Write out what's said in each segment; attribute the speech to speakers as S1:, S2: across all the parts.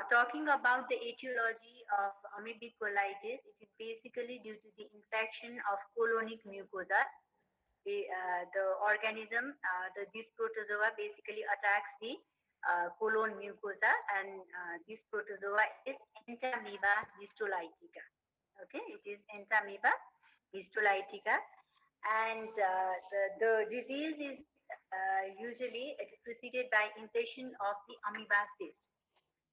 S1: Talking about the etiology of amoebic colitis, it is basically due to the infection of colonic mucosa. The organism, this protozoa basically attacks the colon mucosa, and this protozoa is Entamoeba histolytica. Okay, it is Entamoeba histolytica, and the disease is usually it's preceded by ingestion of the amoeba cyst.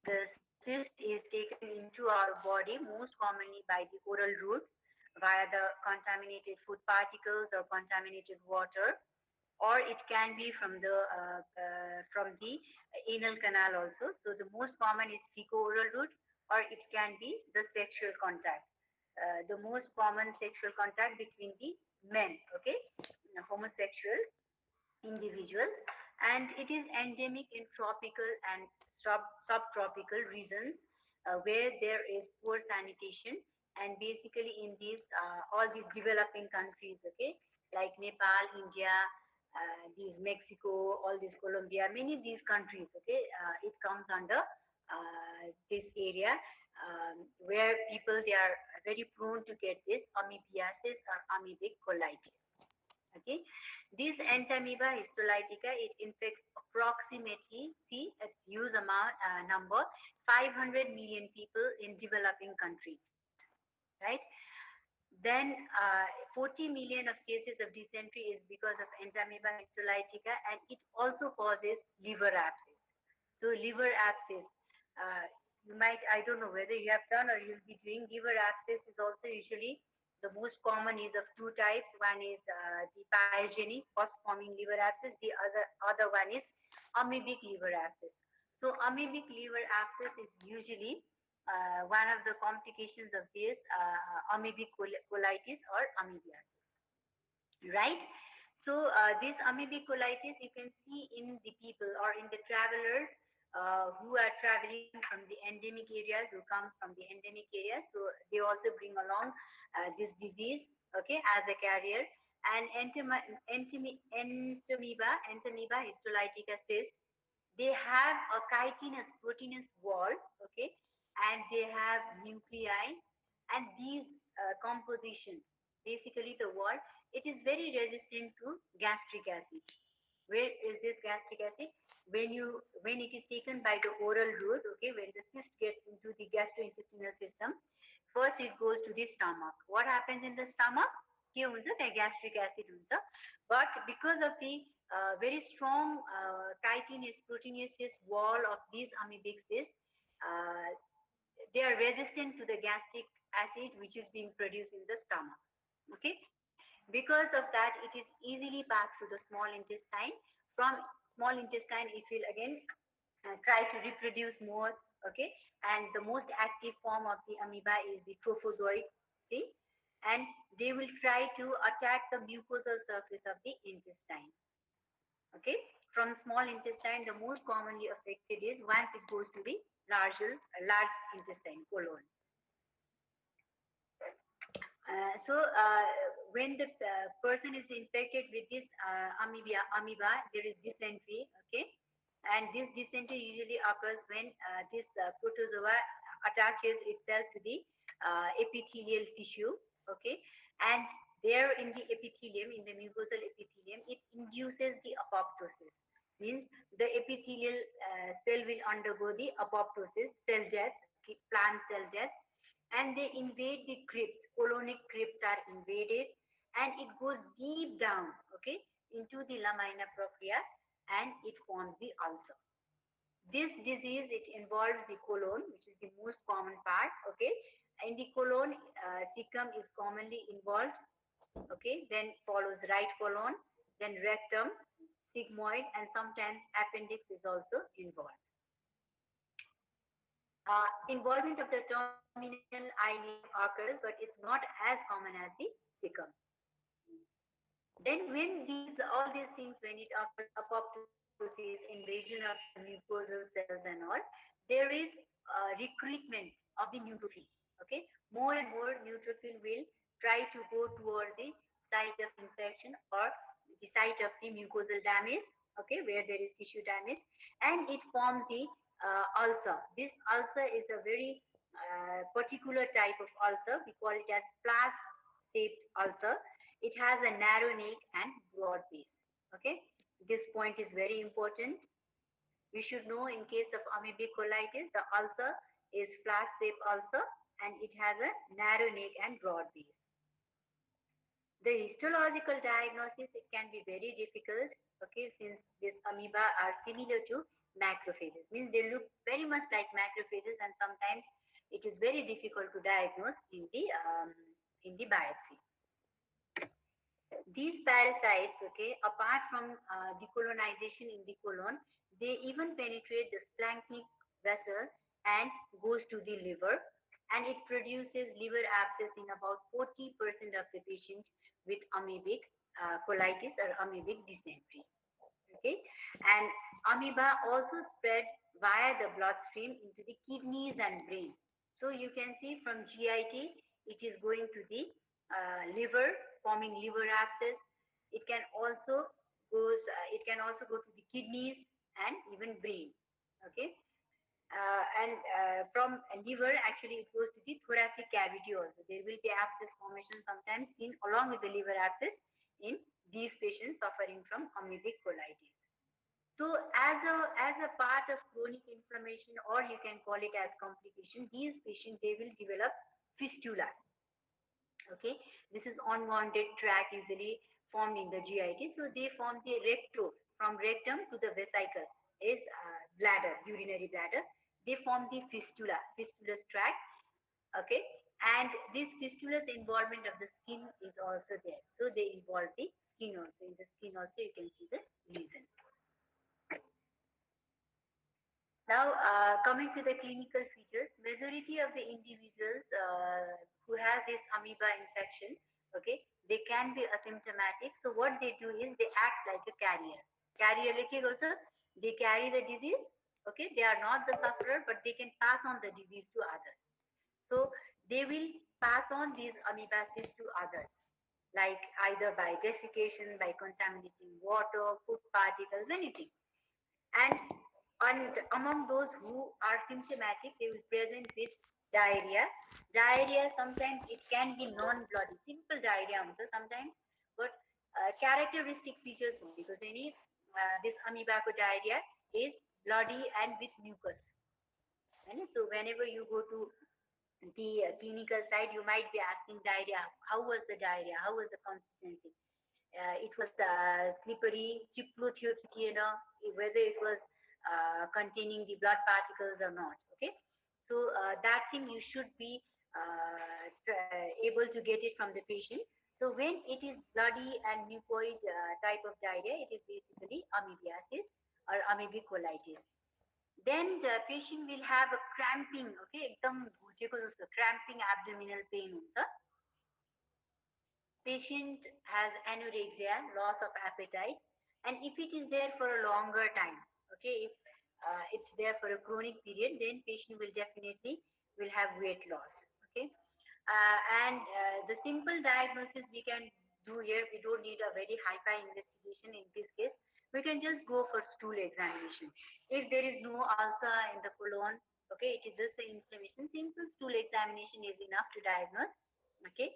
S1: The cyst is taken into our body most commonly by the oral route via the contaminated food particles or contaminated water, or it can be from the anal canal also. So the most common is fecal-oral route, or it can be the sexual contact. The most common sexual contact between the men, okay, homosexual individuals, and it is endemic in tropical and subtropical regions where there is poor sanitation, and basically in these all these developing countries, okay, like Nepal, India, these Mexico, all these Colombia, many of these countries, okay, it comes under this area, where people they are very prone to get this amoebiasis or amoebic colitis. Okay, this Entamoeba histolytica, it infects approximately, see its use amount number, 500 million people in developing countries, right? Then 40 million of cases of dysentery is because of Entamoeba histolytica, and it also causes liver abscess. So liver abscess, you might, I don't know whether you have done or you'll be doing. Liver abscess is also usually the most common is of two types. One is the pyogenic, first-forming liver abscess. The other one is amoebic liver abscess. So amoebic liver abscess is usually one of the complications of this amoebic colitis or amoebiasis, right? So this amoebic colitis you can see in the people or in the travelers who are traveling from the endemic areas, who comes from the endemic areas. So they also bring along this disease, okay, as a carrier. And Entamoeba histolytica cyst, they have a chitinous proteinous wall, okay, and they have nuclei, and these composition, basically the wall, it is very resistant to gastric acid. Where is this gastric acid? When it is taken by the oral route, okay, when the cyst gets into the gastrointestinal system, first it goes to the stomach. What happens in the stomach? के हुन्छ त्यहाँ gastric acid हुन्छ, but because of the very strong chitinous proteinous wall of these amoebic cysts, uh, they are resistant to the gastric acid which is being produced in the stomach, okay. Because of that, it is easily passed through the small intestine. From small intestine, it will again try to reproduce more, okay. And the most active form of the amoeba is the trophozoite, see, and they will try to attack the mucosal surface of the intestine, okay. From small intestine, the most commonly affected is once it goes to the large intestine, colon. So when the person is infected with this amoeba, there is dysentery, okay, and this dysentery usually occurs when this protozoa attaches itself to the epithelial tissue, okay, and there in the epithelium, in the mucosal epithelium, it induces the apoptosis. Means the epithelial cell will undergo the apoptosis, cell death, plant cell death, and they invade the crypts. Colonic crypts are invaded, and it goes deep down, okay, into the lamina propria, and it forms the ulcer. This disease, it involves the colon, which is the most common part, okay. In the colon, cecum is commonly involved, okay. Then follows right colon, then rectum, sigmoid, and sometimes appendix is also involved. Involvement of the terminal ileum occurs, but it's not as common as the cecum. Then when all these things, when it occurs, apoptosis, invasion of the mucosal cells and all, there is recruitment of the neutrophil, okay. More and more neutrophil will try to go towards the site of infection or the site of the mucosal damage, okay, where there is tissue damage, and it forms the ulcer. This ulcer is a very particular type of ulcer. We call it as flask shaped ulcer. It has a narrow neck and broad base. Okay, this point is very important. We should know in case of amoebic colitis, the ulcer is flask shaped ulcer and it has a narrow neck and broad base. The histological diagnosis, it can be very difficult, okay, since these amoeba are similar to macrophages, means they look very much like macrophages, and sometimes it is very difficult to diagnose in the biopsy. These parasites, okay, apart from decolonization in the colon, they even penetrate the splanchnic vessel and goes to the liver, and it produces liver abscess in about 40% of the patients with amoebic colitis or amoebic dysentery. Okay, and amoeba also spread via the bloodstream into the kidneys and brain. So you can see from GIT, it is going to the liver, forming liver abscess. It can also it can also go to the kidneys and even brain. Okay, and from liver, actually, it goes to the thoracic cavity also. There will be abscess formation sometimes seen along with the liver abscess in these patients suffering from amoebic colitis. So, as a part of chronic inflammation, or you can call it as complication, these patients, they will develop fistula. Okay, this is unwanted tract usually formed in the GIT. So they form the recto, from rectum to the vesicle is bladder, urinary bladder. They form the fistulous tract. Okay, and this fistulous involvement of the skin is also there. So they involve the skin also. In the skin also, you can see the lesion. Now, coming to the clinical features, majority of the individuals who has this amoeba infection, okay, they can be asymptomatic. So what they do is they act like a carrier. Carrier like also, they carry the disease. Okay, they are not the sufferer, but they can pass on the disease to others. So they will pass on these amoebasis to others, like either by defecation, by contaminating water, food particles, anything. And among those who are symptomatic, they will present with diarrhea. Diarrhea sometimes it can be non-bloody, simple diarrhea also sometimes, but characteristic features no, because any this amoebaco diarrhea is bloody and with mucus. And so whenever you go to the clinical side, you might be asking diarrhea. How was the diarrhea? How was the consistency? It was slippery, whether it was containing the blood particles or not. Okay, so that thing you should be able to get it from the patient. So when it is bloody and mucoid type of diarrhea, it is basically amoebiasis or amoebic colitis. Then the patient will have a cramping, okay, एकदम घुचेको जस्तो cramping abdominal pain हुन्छ. Patient has anorexia, loss of appetite, and if it is there for a longer time, okay, if it's there for a chronic period, then patient will definitely will have weight loss. Okay, and the simple diagnosis we can do here, we don't need a very high-fi investigation in this case. We can just go for stool examination. If there is no ulcer in the colon, okay, it is just the inflammation. Simple stool examination is enough to diagnose. Okay,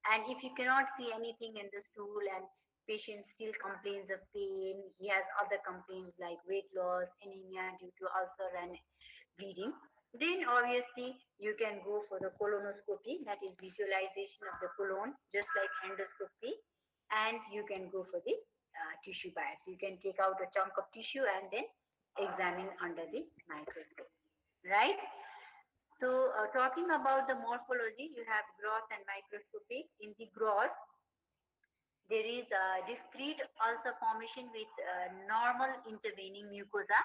S1: and if you cannot see anything in the stool and patient still complains of pain, he has other complaints like weight loss, anemia due to ulcer and bleeding, then obviously you can go for the colonoscopy, that is visualization of the colon, just like endoscopy, and you can go for the tissue biopsy. You can take out a chunk of tissue and then examine under the microscope, right? So, talking about the morphology, you have gross and microscopic. In the gross, there is a discrete ulcer formation with normal intervening mucosa.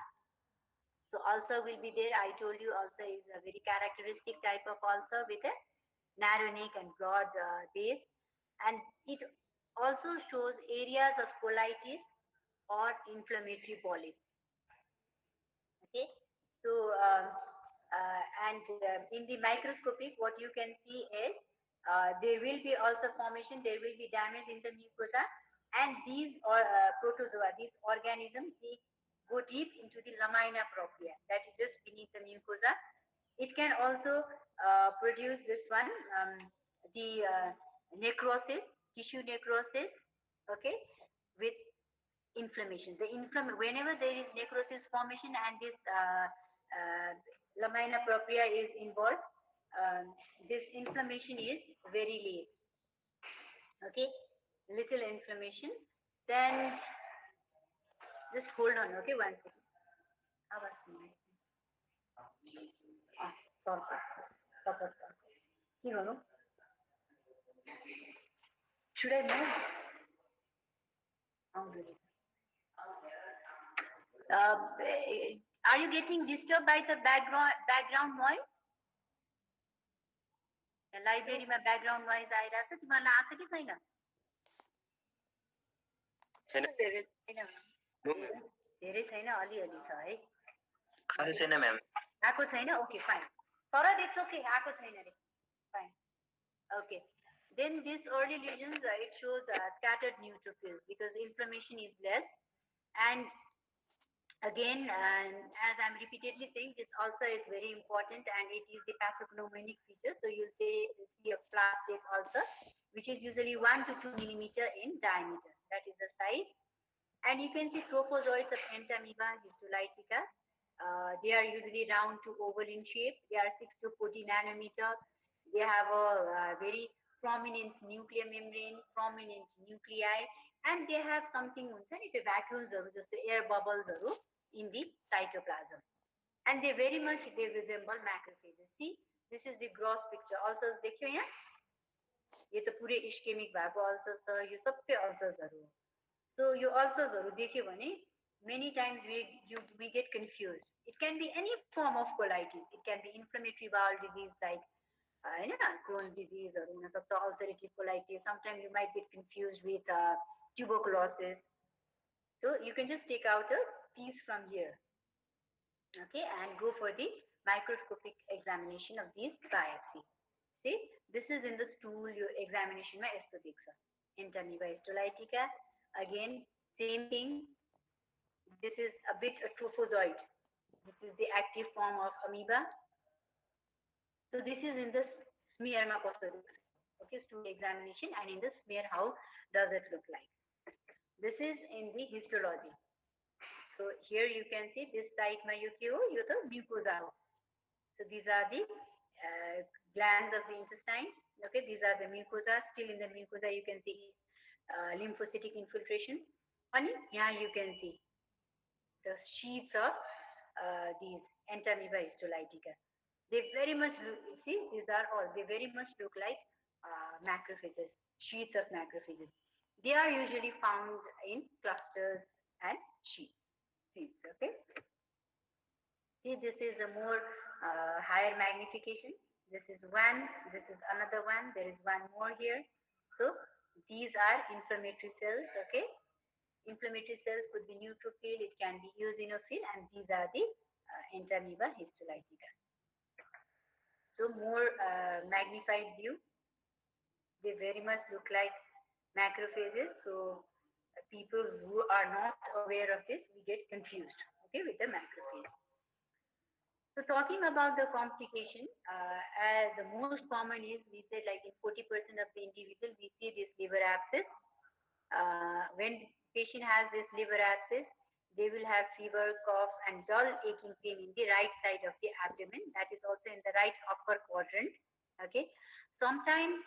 S1: So, ulcer will be there. I told you, ulcer is a very characteristic type of ulcer with a narrow neck and broad base, and it also shows areas of colitis or inflammatory polyp. Okay, so and in the microscopic, what you can see is there will be also formation, there will be damage in the mucosa, and these protozoa, these organisms, they go deep into the lamina propria, that is just beneath the mucosa. It can also produce this one, the necrosis, tissue necrosis, okay, with inflammation. Whenever there is necrosis formation and this lamina propria is involved, this inflammation is very less. Okay, little inflammation. Then just hold on. Okay, 1 second. Solve. Should I move? Are you getting disturbed by the background noise? लाइब्रेरीमा background noise आइरहेछ, तिमीहरूलाई आछ कि छैन? धेरै छैन, अलिअलि छ है, खासै छैन म्याम, आएको छैन. ओके फाइन, तर इट्स ओके, आएको छैन रे, fine. Okay, then these early lesions, it shows scattered neutrophils because inflammation is less. And again, as I'm repeatedly saying, this ulcer is very important and it is the pathognomonic feature. So you'll see a flap-shaped ulcer, which is usually 1 to 2 millimeter in diameter. That is the size. And you can see trophozoites of Entamoeba histolytica. They are usually round to oval in shape. They are 6 to 40 nanometer. They have a very prominent nuclear membrane, prominent nuclei, and they have something, the vacuoles, just the air bubbles in the cytoplasm. And they resemble macrophages. See, this is the gross picture. Ulcers, देखियो यहाँ, ये तो पूरे ischemic भएको ulcers छ, यो सबै ulcers हरु. So your ulcers हरु देख्यो भने, many times we get confused. It can be any form of colitis. It can be inflammatory bowel disease like Crohn's disease or ulcerative colitis. Sometimes you might get confused with tuberculosis. So you can just take out a piece from here, okay, and go for the microscopic examination of these biopsy. See, this is in the stool. Your examination ma yesto dekhcha. Entamoeba histolytica. Again, same thing. This is a bit a trophozoite. This is the active form of amoeba. So this is in the smear ma kasto dekhcha. Okay, stool examination, and in the smear, how does it look like? This is in the histology. So here you can see this side ma yo ke ho, yo ta mucosa ho. So these are the glands of the intestine. Okay, these are the mucosa. Still in the mucosa you can see lymphocytic infiltration. And here you can see the sheets of these Entamoeba histolytica. They very much look, see, these are all, they very much look like macrophages, sheets of macrophages. They are usually found in clusters and sheets. Okay. See, this is a more higher magnification. This is one, this is another one, there is one more here. So these are inflammatory cells, okay. Inflammatory cells could be neutrophil, it can be eosinophil, and these are the Entamoeba histolytica. So more magnified view, they very much look like macrophages. So people who are not aware of this, we get confused, okay, with the macrophage. So talking about the complication, the most common is, we said like in 40% of the individual, we see this liver abscess. When the patient has this liver abscess, they will have fever, cough, and dull aching pain in the right side of the abdomen. That is also in the right upper quadrant. Okay. Sometimes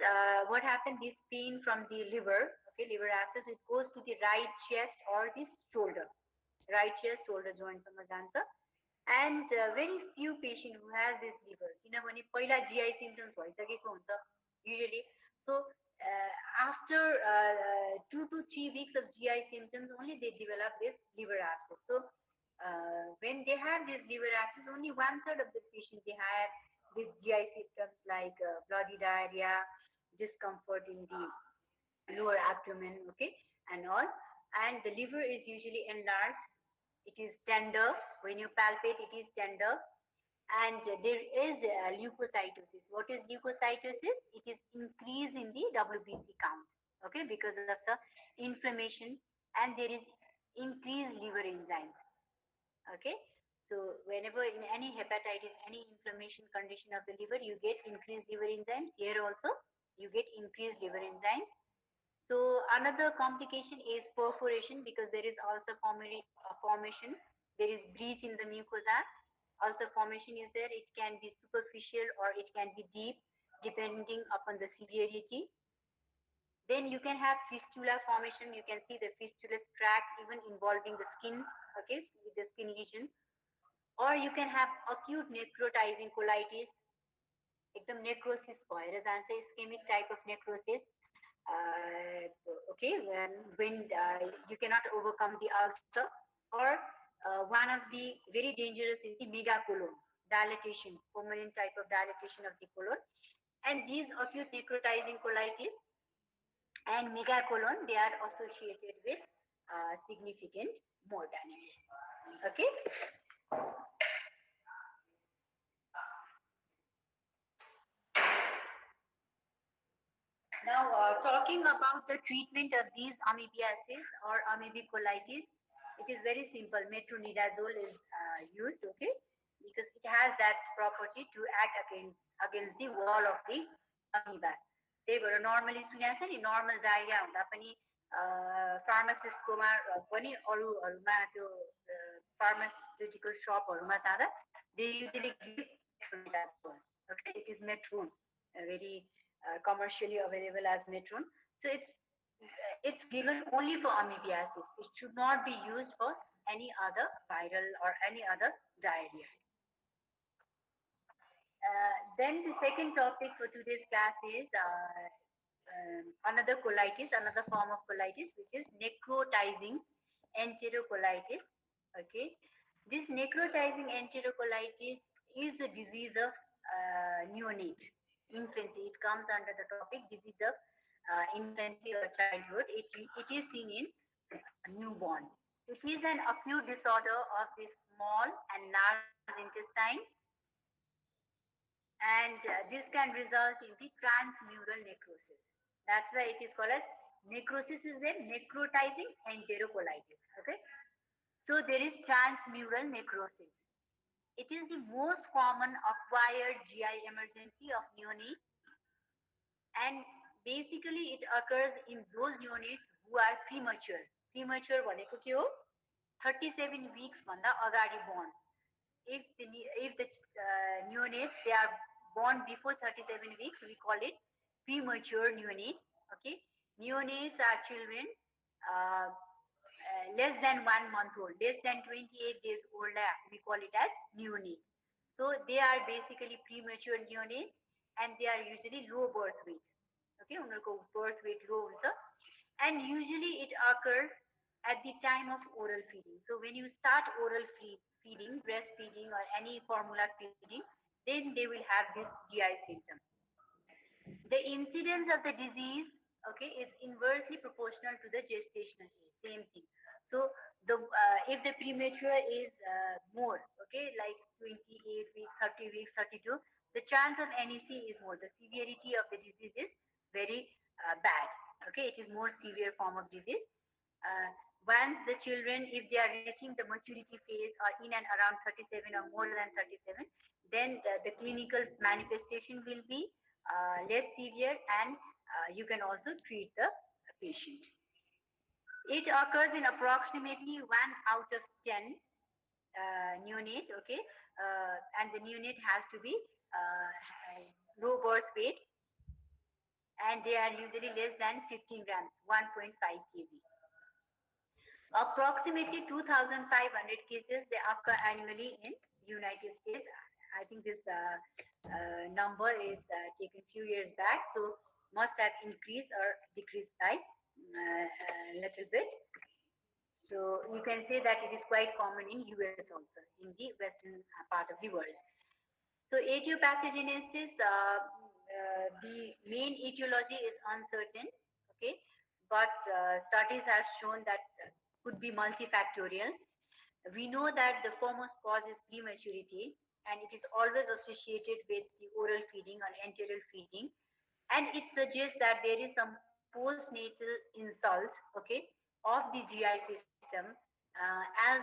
S1: what happens, this pain from the liver, okay, liver abscess, it goes to the right chest or the shoulder, right chest, shoulder joint. And very few patients who has this liver, पहिला GI symptoms भइसकेको हुन्छ usually. So after 2 to 3 weeks of GI symptoms, only they develop this liver abscess. So when they have this liver abscess, only 1/3 of the patient they have these GI symptoms like bloody diarrhea, discomfort in the lower abdomen, okay, and all. And the liver is usually enlarged. It is tender. When you palpate, it is tender. And there is leukocytosis. What is leukocytosis? It is increase in the WBC count, okay, because of the inflammation, and there is increased liver enzymes. Okay, so whenever in any hepatitis, any inflammation condition of the liver, you get increased liver enzymes. Here also, you get increased liver enzymes. So another complication is perforation, because there is also formation. There is breach in the mucosa. Also formation is there. It can be superficial or it can be deep, depending upon the severity. Then you can have fistula formation. You can see the fistulous tract even involving the skin, okay, with the skin lesion. Or you can have acute necrotizing colitis, एकदम necrosis भएर जान्छ, ischemic type of necrosis. Okay, when you cannot overcome the ulcer. Or one of the very dangerous is the megacolon dilatation, permanent type of dilatation of the colon. And these acute necrotizing colitis and megacolon, they are associated with significant mortality. Okay. Now, talking about the treatment of these amoebiasis or amoebicolitis, it is very simple. Metronidazole is used, okay, because it has that property to act against the wall of the amoeba. त्यही भएर normally सुनेको छ नि, normal diarrhoea हुँदा पनि फार्मासिस्टकोमा पनि अरूहरूमा त्यो pharmaceutical सपहरूमा जाँदा they usually give metronidazole. Okay, it is metron, very commercially available as metron. So it's given only for amoebiasis. It should not be used for any other viral or any other diarrhea. Then the second topic for today's class is another colitis, another form of colitis, which is necrotizing enterocolitis. Okay, this necrotizing enterocolitis is a disease of neonate infancy. It comes under the topic disease of infancy or childhood. It is seen in newborn. It is an acute disorder of the small and large intestine, and this can result in the transmural necrosis. That's why it is called as necrosis is there, necrotizing enterocolitis. Okay, so there is transmural necrosis. It is the most common acquired GI emergency of neonate, and basically it occurs in those neonates who are premature. Premature भनेको के हो? 37 weeks भन्दा अगाडि born. If the neonates, they are born before 37 weeks, we call it premature neonate. Okay, neonates are children less than 1 month old, less than 28 days old, we call it as neonate. So they are basically premature neonates, and they are usually low birth weight. Okay, birth weight low also. And usually it occurs at the time of oral feeding. So when you start oral feeding, breastfeeding or any formula feeding, then they will have this GI symptom. The incidence of the disease, okay, is inversely proportional to the gestational age. Same thing. So the if the premature is more, okay, like 28 weeks, 30 weeks, 32, the chance of NEC is more. The severity of the disease is very bad. Okay, it is more severe form of disease. Once the children, if they are reaching the maturity phase or in and around 37 or more than 37, then the clinical manifestation will be less severe, and you can also treat the patient. It occurs in approximately 1 out of 10 neonate, okay, and the neonate has to be low birth weight, and they are usually less than 15 grams, 1.5 kg. Approximately 2,500 cases they occur annually in United States. I think this number is taken few years back, so must have increased or decreased by a little bit. So you can say that it is quite common in US also, in the western part of the world. So etiopathogenesis, the main etiology is uncertain, okay, but studies have shown that could be multifactorial. We know that the foremost cause is prematurity, and it is always associated with the oral feeding or enteral feeding, and it suggests that there is some postnatal insult, okay, of the GI system as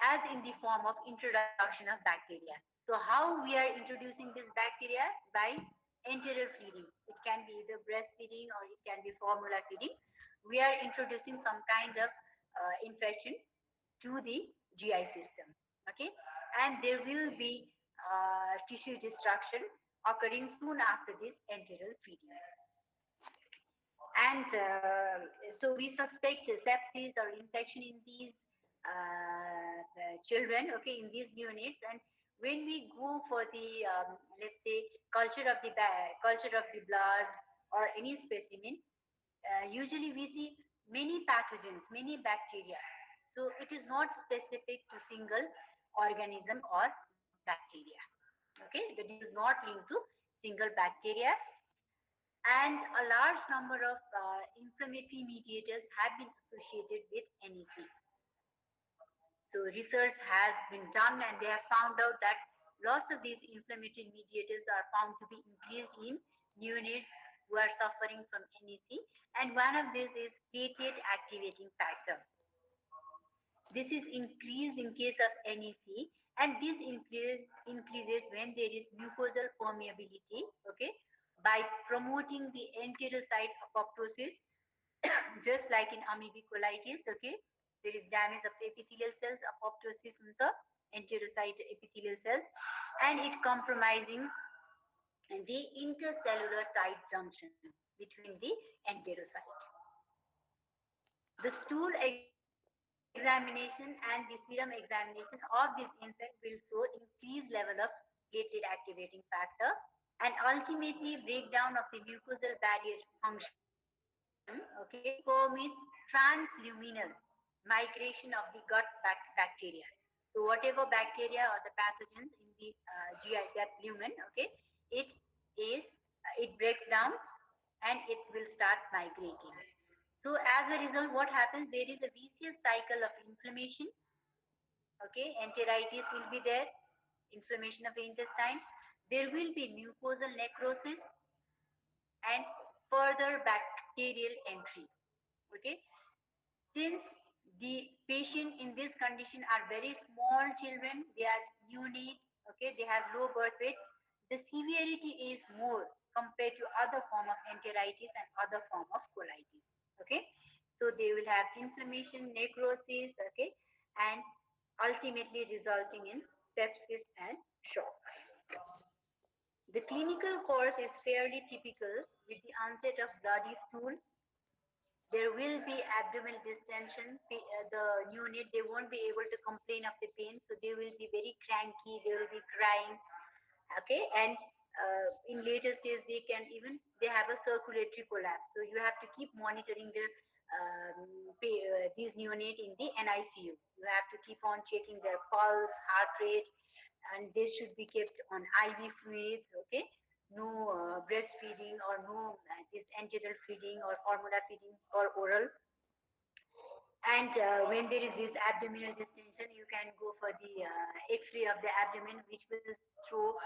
S1: as in the form of introduction of bacteria. So how we are introducing this bacteria? By enteral feeding. It can be either breastfeeding or it can be formula feeding. We are introducing some kind of infection to the GI system. Okay, and there will be tissue destruction occurring soon after this enteral feeding. And so we suspect sepsis or infection in these children, okay, in these neonates. And when we go for the let's say culture of the blood or any specimen, usually we see many pathogens, many bacteria. So it is not specific to single organism or bacteria. Okay, that is not linked to single bacteria. And a large number of inflammatory mediators have been associated with NEC. So research has been done and they have found out that lots of these inflammatory mediators are found to be increased in neonates who are suffering from NEC. And one of these is platelet activating factor. This is increased in case of NEC, and this increases when there is mucosal permeability, okay, by promoting the enterocyte apoptosis, just like in amoebic colitis, okay, there is damage of the epithelial cells, apoptosis also, enterocyte epithelial cells, and it compromising the intercellular tight junction between the enterocyte. The stool examination and the serum examination of this infant will show increased level of platelet activating factor and ultimately breakdown of the mucosal barrier function. Okay, permits transluminal migration of the bacteria. So whatever bacteria or the pathogens in the GI, that lumen, okay, it is it breaks down and it will start migrating. So as a result, what happens? There is a vicious cycle of inflammation. Okay, enteritis will be there, inflammation of the intestine. There will be mucosal necrosis and further bacterial entry. Okay, since the patient in this condition are very small children, they are neonate, okay, they have low birth weight, the severity is more compared to other form of enteritis and other form of colitis. Okay, so they will have inflammation, necrosis, okay, and ultimately resulting in sepsis and shock. The clinical course is fairly typical with the onset of bloody stool. There will be abdominal distension. The neonate, they won't be able to complain of the pain, so they will be very cranky, they will be crying. Okay, and in later stage they have a circulatory collapse, so you have to keep monitoring these neonate in the NICU. You have to keep on checking their pulse, heart rate, and they should be kept on IV fluids. Okay, no breastfeeding or no this enteral feeding or formula feeding or oral. And when there is this abdominal distension, you can go for the X-ray of the abdomen, which will show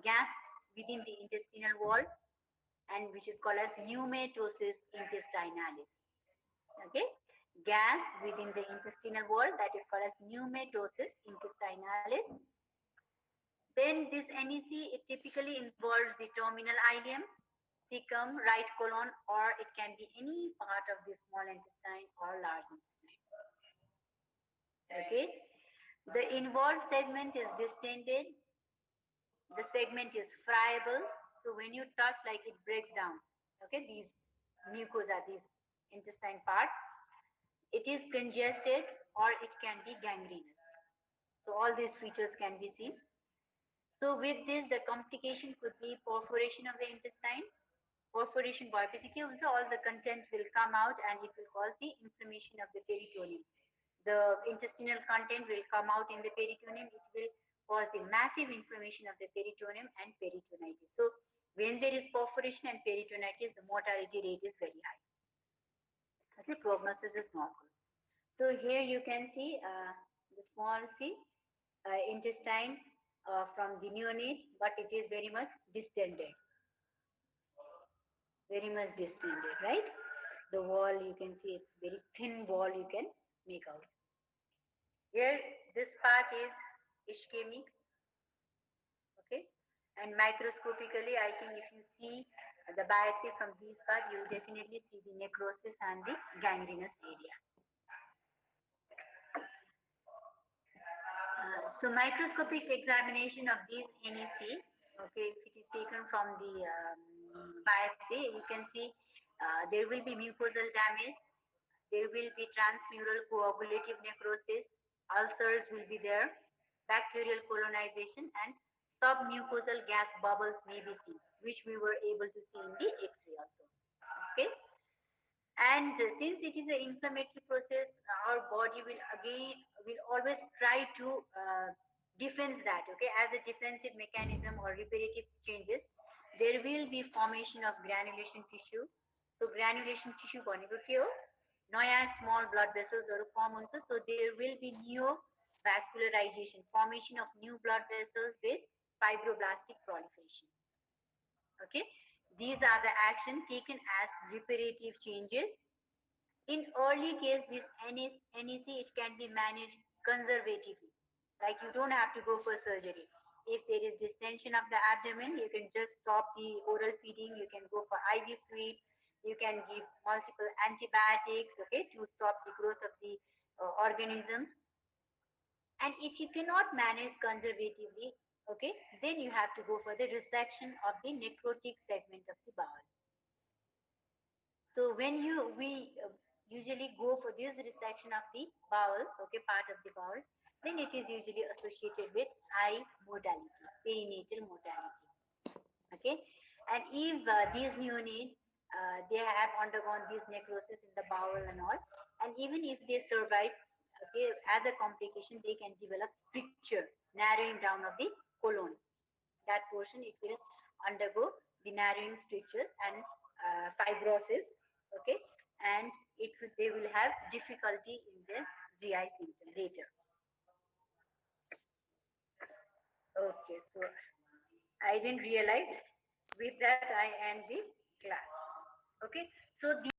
S1: gas within the intestinal wall, and which is called as pneumatosis intestinalis. Okay, gas within the intestinal wall, that is called as pneumatosis intestinalis. Then this NEC, it typically involves the terminal ileum, cecum, right colon, or it can be any part of the small intestine or large intestine. Okay, the involved segment is distended, the segment is friable, so when you touch, like, it breaks down. Okay, these mucosa, this intestine part, it is congested or it can be gangrenous. So all these features can be seen. So with this, the complication could be perforation of the intestine, perforation by basically also all the content will come out and it will cause the inflammation of the peritoneum. The intestinal content will come out in the peritoneum. It will cause the massive inflammation of the peritoneum and peritonitis. So when there is perforation and peritonitis, the mortality rate is very high. Okay, prognosis is not good. So here you can see the small c intestine from the neonate, but it is very much distended. Very much distended, right? The wall, you can see it's very thin wall you can make out. Here This part is ischemic, okay? And microscopically, I think if you see the biopsy from this part, you will definitely see the necrosis and the gangrenous area. So microscopic examination of this NEC, okay, if it is taken from the biopsy, you can see there will be mucosal damage, there will be transmural coagulative necrosis, ulcers will be there, bacterial colonization, and submucosal gas bubbles may be seen, which we were able to see in the X-ray also. Okay. And since it is an inflammatory process, our body will always try to defense that. Okay, as a defensive mechanism or reparative changes, there will be formation of granulation tissue. So granulation tissue भनेको के हो? नयाँ small blood vessels or form हुन्छ. So there will be neovascularization, formation of new blood vessels with fibroblastic proliferation. Okay, these are the action taken as reparative changes. In early case, this NEC, it can be managed conservatively. Like you don't have to go for surgery. If there is distension of the abdomen, you can just stop the oral feeding. You can go for IV fluid. You can give multiple antibiotics, okay, to stop the growth of the organisms. And if you cannot manage conservatively, okay, then you have to go for the resection of the necrotic segment of the bowel. So when we usually go for this resection of the bowel, okay, part of the bowel, then it is usually associated with high mortality, perinatal mortality. Okay, and if these neonates they have undergone this necrosis in the bowel and all, and even if they survive, okay, as a complication, they can develop stricture, narrowing down of the colon. That portion it will undergo the narrowing strictures and fibrosis, okay, and they will have difficulty in the GI symptom later. Okay, so I didn't realize. With that, I end the class. Okay, so the